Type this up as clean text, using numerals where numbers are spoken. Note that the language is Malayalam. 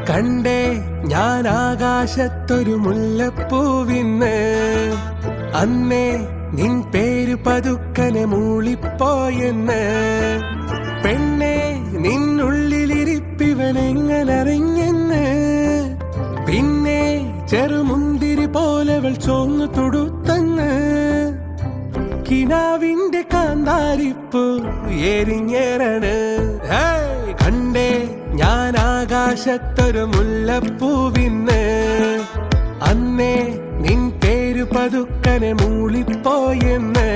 കണ്ടേ ഞാൻ ആകാശത്തൊരു മുല്ലപ്പൂവിന്ന്, അന്നേ നിൻ പേര് പതുക്കനെ മൂളിപ്പോയെന്ന്. പെണ്ണെ നിന്നുള്ളിലിരിപ്പിവനെങ്ങനറിഞ്ഞെന്ന്, പിന്നെ ചെറുമുന്തിരി പോലവൾ ചോന്നു തൊടുത്തന്ന്. കിനാവിന്റെ കാന്താരിപ്പൂ എരിഞ്ഞേറാണ്. കണ്ടേ ഞാൻ ആകാശത്തൊരു മുല്ലപ്പൂവിന്ന്, അന്നേ നിൻ പേര് പതുക്കനെ മൂളിപ്പോയെന്ന്.